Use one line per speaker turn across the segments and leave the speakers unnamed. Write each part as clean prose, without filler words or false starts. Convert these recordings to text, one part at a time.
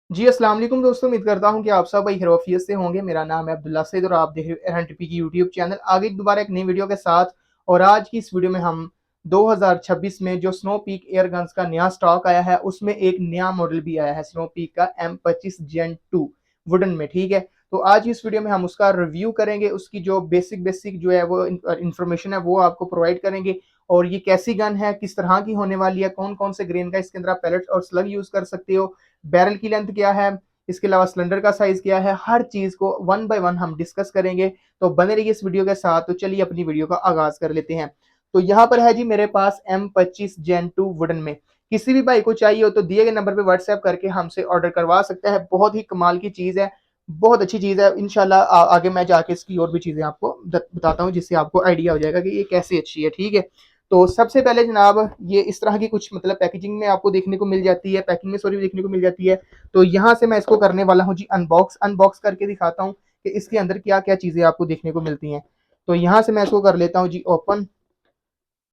जी, अस्सलाम वालेकुम दोस्तों, उम्मीद करता हूँ कि आप सब भाई खैरियत से होंगे। मेरा नाम है अब्दुल्ला सैद और आप देख रहे हो एरहन टीपी की यूट्यूब चैनल। आगे दोबारा एक नई वीडियो के साथ। और आज की इस वीडियो में हम 2026 में जो स्नो पीक एयर गन्स का नया स्टॉक आया है, उसमें एक नया मॉडल भी आया है स्नो पीक का M25 जेन 2 वुडन में, ठीक है। तो आज की इस वीडियो में हम उसका रिव्यू करेंगे, उसकी जो बेसिक जो है वो इन्फॉर्मेशन है वो आपको प्रोवाइड करेंगे। और ये कैसी गन है, किस तरह की होने वाली है, कौन कौन से ग्रेन का इसके अंदर आप पैलेट और स्लग यूज कर सकते हो, बैरल की लेंथ क्या है, इसके अलावा सिलेंडर का साइज क्या है, हर चीज को वन बाय वन हम डिस्कस करेंगे। तो बने रहिए इस वीडियो के साथ। तो चलिए अपनी वीडियो का आगाज कर लेते हैं। तो यहाँ पर है जी मेरे पास M25 जेन 2 वुडन में। किसी भी भाई को चाहिए हो तो दिए गए नंबर पे व्हाट्सएप करके हमसे ऑर्डर करवा सकता है। बहुत ही कमाल की चीज है, बहुत अच्छी चीज है। इनशाला आगे मैं जाके इसकी और भी चीजें आपको बताता हूँ, जिससे आपको आइडिया हो जाएगा कि ये कैसे अच्छी है, ठीक है। तो सबसे पहले जनाब, ये इस तरह की कुछ मतलब पैकेजिंग में आपको देखने को मिल जाती है, पैकिंग में सॉरी देखने को मिल जाती है। तो यहाँ से मैं इसको करने वाला हूँ जी अनबॉक्स करके दिखाता हूँ कि इसके अंदर क्या क्या चीजें आपको देखने को मिलती हैं। तो यहाँ से मैं इसको कर लेता हूँ जी ओपन,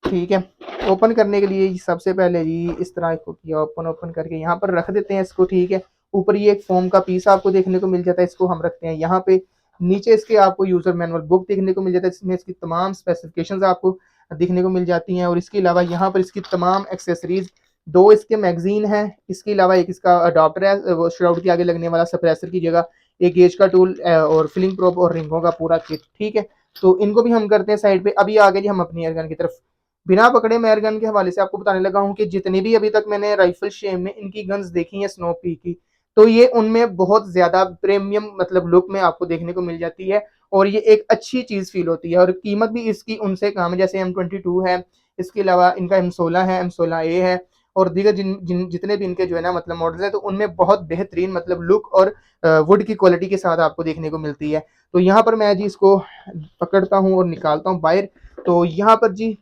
ठीक है। ओपन करने के लिए सबसे पहले जी इस तरह इसको किया, ओपन ओपन करके यहाँ पर रख देते हैं इसको, ठीक है। ऊपर ये एक फोम का पीस आपको देखने को मिल जाता है, इसको हम रखते हैं यहाँ पे। नीचे इसके आपको यूजर मैनुअल बुक देखने को मिल जाता है, इसमें इसकी तमाम स्पेसिफिकेशंस आपको देखने को मिल जाती हैं। और इसके अलावा यहाँ पर इसकी तमाम एक्सेसरीज, दो इसके मैगजीन है, इसके अलावा एक इसका अडाप्टर है वो श्राउड के आगे लगने वाला सप्रेसर की जगह, एक गेज का टूल और फिलिंग प्रोब और रिंगों का पूरा किट, ठीक है। तो इनको भी हम करते हैं साइड पे। अभी आगे जी हम अपनी एयरगन की तरफ। बिना पकड़े मैं एयरगन के हवाले से आपको बताने लगा हूँ कि जितनी भी अभी तक मैंने राइफल शेम में इनकी गन्स देखी हैं स्नो पी की, तो ये उनमें बहुत ज्यादा प्रीमियम मतलब लुक में आपको देखने को मिल जाती है। और ये एक अच्छी चीज फील होती है, और कीमत भी इसकी उनसे कम है। जैसे M22 है, इसके अलावा इनका M16 है, M16A है, और दीगर जितने भी इनके जो है ना मतलब मॉडल्स है, तो उनमें बहुत बेहतरीन मतलब लुक और वुड की क्वालिटी के साथ आपको देखने को मिलती है। तो यहाँ पर मैं जी इसको पकड़ता हूँ और निकालता हूँ बाहर। तो यहाँ पर जी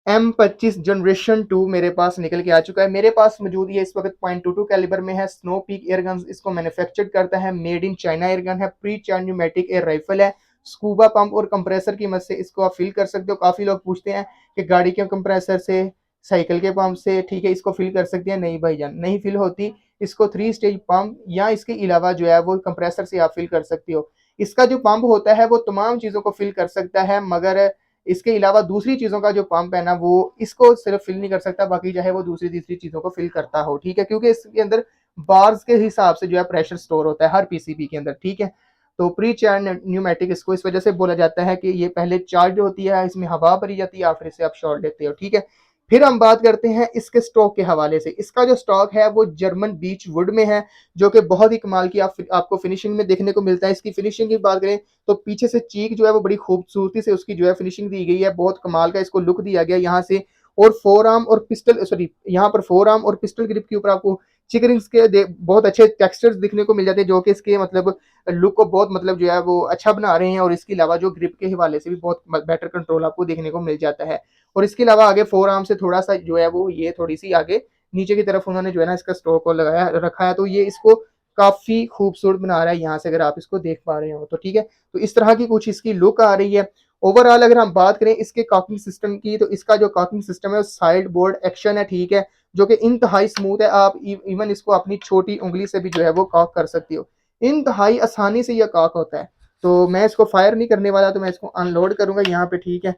M25 जनरेशन 2 मेरे पास निकल के आ चुका है। मेरे पास मौजूद ये इस वक्त .22 कैलिबर में है। स्नो पीक एयरगन इसको मैन्युफैक्चर करता है, मेड इन चाइना एयरगन है, pre charge pneumatic air rifle है। स्कूबा पंप और कंप्रेसर की मदद से इसको आप फिल कर सकते हो। काफी लोग पूछते हैं कि गाड़ी के कंप्रेसर से, साइकिल के पंप से, ठीक है, इसको फिल कर सकते हैं। नहीं भाईजान, नहीं फिल होती। इसको 3 स्टेज पंप या इसके अलावा जो है वो कंप्रेसर से आप फिल कर सकते हो। इसका जो पंप होता है वो तमाम चीजों को फिल कर सकता है, मगर इसके अलावा दूसरी चीजों का जो पंप है ना वो इसको सिर्फ फिल नहीं कर सकता, बाकी चाहे वो दूसरी तीसरी चीजों को फिल करता हो, ठीक है। क्योंकि इसके अंदर बार्स के हिसाब से जो है प्रेशर स्टोर होता है हर पीसीबी के अंदर, ठीक है। तो प्री चार्ज न्यूमेटिक इसको इस वजह से बोला जाता है कि ये पहले चार्ज होती है, इसमें हवा भरी जाती है, फिर इसे आप शॉट लेते हो, ठीक है। फिर हम बात करते हैं इसके स्टॉक के हवाले से। इसका जो स्टॉक है वो जर्मन बीच वुड में है, जो कि बहुत ही कमाल की आपको फिनिशिंग में देखने को मिलता है। इसकी फिनिशिंग की बात करें तो पीछे से चीक जो है वो बड़ी खूबसूरती से उसकी जो है फिनिशिंग दी गई है, बहुत कमाल का इसको लुक दिया गया यहाँ से। और फोर आर्म और पिस्टल सॉरी यहाँ पर फोर आर्म और पिस्टल ग्रिप के ऊपर आपको चिकरिंग्स के बहुत अच्छे टेक्सचर्स दिखने को मिल जाते हैं, जो कि इसके मतलब लुक को बहुत मतलब जो है वो अच्छा बना रहे हैं। और इसके अलावा जो ग्रिप के हवाले से भी बहुत बेटर कंट्रोल आपको देखने को मिल जाता है। और इसके अलावा आगे फोर आर्म से थोड़ा सा जो है वो ये थोड़ी सी आगे नीचे की तरफ उन्होंने जो है ना इसका स्ट्रोक को लगाया रखा है, तो ये इसको काफी खूबसूरत बना रहा है यहाँ से, अगर आप इसको देख पा रहे हो तो, ठीक है। तो इस तरह की कुछ इसकी लुक आ रही है। ओवरऑल अगर हम बात करें इसके कॉकिंग सिस्टम की, तो इसका जो कॉकिंग सिस्टम है साइड बोर्ड एक्शन है, ठीक है, जो कि इंतहाई स्मूथ है। आप इवन इसको अपनी छोटी उंगली से भी जो है वो कॉक कर सकती हो, इंतहाई आसानी से यह कॉक होता है। तो मैं इसको फायर नहीं करने वाला, तो मैं इसको अनलोड करूंगा यहाँ पे, ठीक है।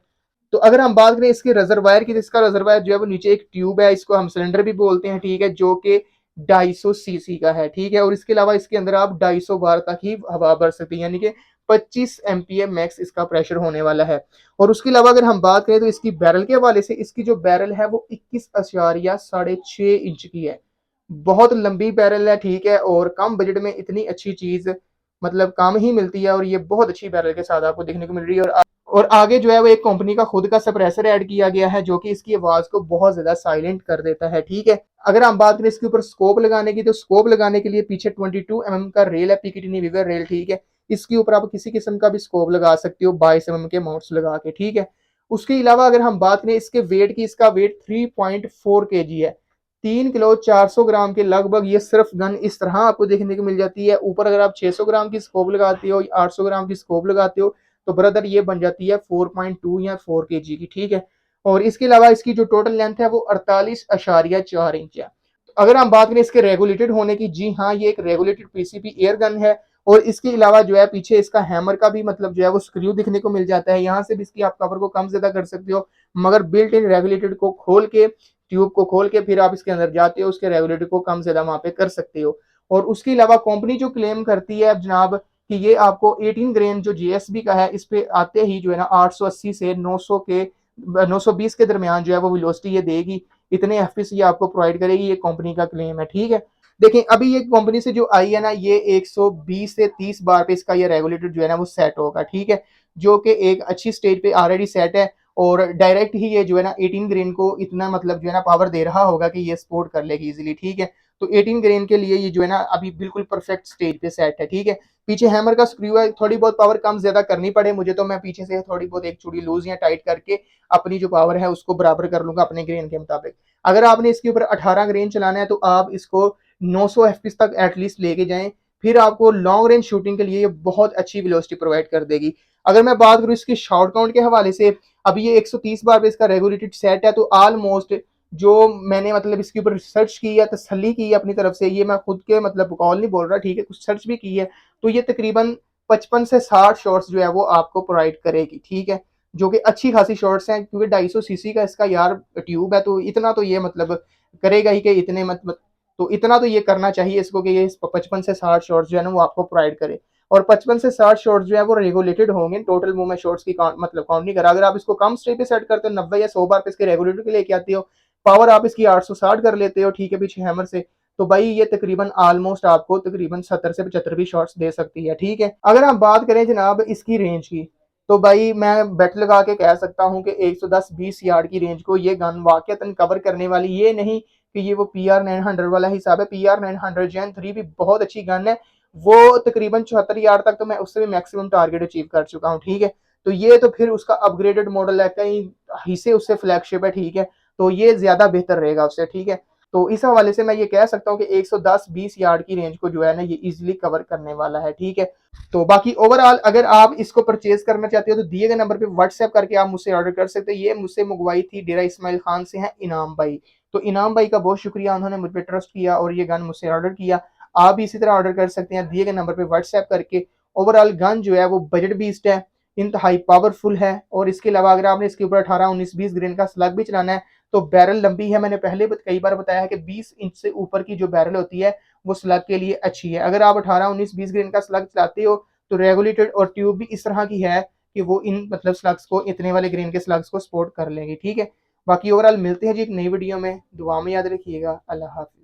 तो अगर हम बात करें इसके रिजर्वायर की, तो इसका रिजर्वायर जो है वो नीचे एक ट्यूब है, इसको हम सिलेंडर भी बोलते हैं, ठीक है, जो कि 250 सीसी का है, ठीक है। और इसके अलावा इसके अंदर आप 250 बार तक ही हवा भर सकते हैं, यानी कि 25 MPa मैक्स इसका प्रेशर होने वाला है। और उसके अलावा अगर हम बात करें तो इसकी बैरल के हवाले से, इसकी जो बैरल है वो 21.6 इंच की है। बहुत लंबी बैरल है, ठीक है। और कम बजट में इतनी अच्छी चीज मतलब काम ही मिलती है, और ये बहुत अच्छी बैरल के साथ आपको देखने को मिल रही है। और आगे जो है वो एक कंपनी का खुद का सप्रेसर ऐड किया गया है, जो कि इसकी आवाज को बहुत ज्यादा साइलेंट कर देता है, ठीक है। अगर हम बात करें इसके ऊपर स्कोप लगाने की, तो स्कोप लगाने के लिए पीछे 22 mm का रेल है, पीकेटी विवर रेल, ठीक है। इसके ऊपर आप किसी किस्म का भी स्कोप लगा सकते हो 22 mm के माउंट्स लगा के, ठीक है। उसके अलावा अगर हम बात करें इसके वेट की, इसका वेट 3.4 kg है, 3 किलो 400 ग्राम के लगभग। ये सिर्फ गन इस तरह आपको देखने को मिल जाती है। ऊपर अगर आप 600 ग्राम की स्कोप लगाते हो, 800 ग्राम की स्कोप लगाते हो, तो ब्रदर ये बन जाती है 4.2 या 4 kg की, ठीक है। और इसके अलावा इसकी जो टोटल लेंथ है वो 48.4 इंच है। अगर हम बात करें इसके रेगुलेटेड होने की, जी हाँ, ये एक रेगुलेटेड पीसीपी एयर गन है। और इसके अलावा जो है पीछे इसका हैमर का भी मतलब जो है वो स्क्रू दिखने को मिल जाता है। यहाँ से भी इसकी आप कवर को कम ज्यादा कर सकते हो, मगर बिल्ट इन रेगुलेटेड को खोल के, ट्यूब को खोल के फिर आप इसके अंदर जाते हो, उसके रेगुलेटर को कम ज्यादा वहां पे कर सकते हो। और उसके अलावा कंपनी जो क्लेम करती है अब जनाब कि ये आपको 18 ग्रेन जो जीएसबी का है, इस पे आते ही जो है ना 880 से 900 के 920 के दरमियान जो है वो वेलोसिटी ये देगी, इतने एफपीएस ये आपको प्रोवाइड करेगी, ये कंपनी का क्लेम है। ठीक है, देखिए अभी ये कंपनी से जो आई है ना, ये 120 से 30 बार पे इसका ये रेगुलेटर जो है ना वो सेट होगा। ठीक है, जो कि एक अच्छी स्टेज पे ऑलरेडी सेट है, और डायरेक्ट ही ये जो है ना 18 ग्रेन को इतना मतलब जो है ना पावर दे रहा होगा कि ये सपोर्ट कर लेगी इजीली। ठीक है, तो 18 ग्रेन के लिए ये जो है ना अभी बिल्कुल परफेक्ट स्टेज पे सेट है। ठीक है, पीछे हैमर का स्क्रू है, थोड़ी बहुत पावर कम ज्यादा करनी पड़े मुझे तो मैं पीछे से थोड़ी बहुत एक चूड़ी लूज या टाइट करके अपनी जो पावर है उसको बराबर कर लूंगा अपने ग्रेन के मुताबिक। अगर आपने इसके ऊपर 18 ग्रेन चलाना है तो आप इसको 900 एफपीएस तक एटलीस्ट लेके जाएं, फिर आपको लॉन्ग रेंज शूटिंग के लिए ये बहुत अच्छी वेलोसिटी प्रोवाइड कर देगी। अगर मैं बात करूं इसकी शॉट काउंट के हवाले से, अभी ये 130 बार पे इसका रेगुलेटेड सेट है, तो ऑलमोस्ट जो मैंने मतलब इसके ऊपर रिसर्च की है, तसल्ली की है अपनी तरफ से, ये मैं खुद के मतलब कॉल नहीं बोल रहा, ठीक है, कुछ सर्च भी की है, तो ये तकरीबन 55 से 60 शॉट्स जो है वो आपको प्रोवाइड करेगी। ठीक है, जो कि अच्छी खासी शॉट्स हैं, क्योंकि 250 सीसी का इसका यार ट्यूब है, तो इतना तो ये मतलब करेगा ही कि इतने मतलब, तो इतना तो ये करना चाहिए इसको कि ये 55 से 60 शॉट्स जो है ना वो आपको प्रोवाइड करे। और 55 से 60 शॉट्स जो है वो रेगुलेटेड होंगे, टोटल मूवमेंट शॉट्स की काउंट मतलब काउंट नहीं करा। अगर आप इसको कम स्टेज पे सेट करते हो, 90 या 100 बार पे इसके रेगुलेटर के लेके आते हो, पावर आप इसकी 860 कर लेते हो, ठीक है, पीछे हैमर से, तो भाई ये तकरीबन ऑलमोस्ट आपको तकरीबन 70 से 75 भी शॉट्स दे सकती है। ठीक है, अगर हम बात करें जनाब इसकी रेंज की, तो भाई मैं बेट लगा के कह सकता हूँ कि 110-20 यार्ड की रेंज को ये गन वाकईतन कवर करने वाली, ये नहीं कि ये वो PR900 वाला हिसाब है। PR900 Gen 3 भी बहुत अच्छी गन है, वो तकरीबन 74 यार्ड तक तो मैं उससे भी मैक्सिमम टारगेट अचीव कर चुका हूँ। ठीक है, तो ये तो फिर उसका अपग्रेडेड मॉडल है, कहीं हिस्से उससे फ्लैगशिप है। ठीक है, तो ये ज्यादा बेहतर रहेगा उससे। ठीक है, तो इस हवाले से मैं ये कह सकता हूँ कि 110-20 यार्ड की रेंज को जो है ना ये इजीली कवर करने वाला है। ठीक है, तो बाकी ओवरऑल अगर आप इसको परचेज करना चाहते हो तो दिए गए नंबर पे व्हाट्सएप करके आप मुझसे ऑर्डर कर सकते हो। ये मुझसे मंगवाई थी डेरा इस्माइल खान से है इनाम भाई, तो इनाम भाई का बहुत शुक्रिया, उन्होंने मुझ पर ट्रस्ट किया और ये गन मुझसे ऑर्डर किया। आप भी इसी तरह ऑर्डर कर सकते हैं दिए गए नंबर पे व्हाट्सएप करके। ओवरऑल गन जो है वो बजट बीस्ट है, इंतहाई पावरफुल है, और इसके अलावा अगर आपने इसके ऊपर 18-19-20 ग्रेन का स्लग भी चलाना है तो बैरल लंबी है, मैंने पहले कई बार बताया है कि 20 इंच से ऊपर की जो बैरल होती है वो स्लग के लिए अच्छी है। अगर आप 18-19-20 ग्रेन का स्लग चलाते हो तो रेगुलेटेड और ट्यूब भी इस तरह की है कि वो इन मतलब स्लग्स को, इतने वाले ग्रेन के स्लग्स को सपोर्ट कर लेंगे। ठीक है, बाकी ओवरऑल मिलते हैं जी एक नई वीडियो में, दुआ में याद रखिएगा। अल्लाह हाफिज।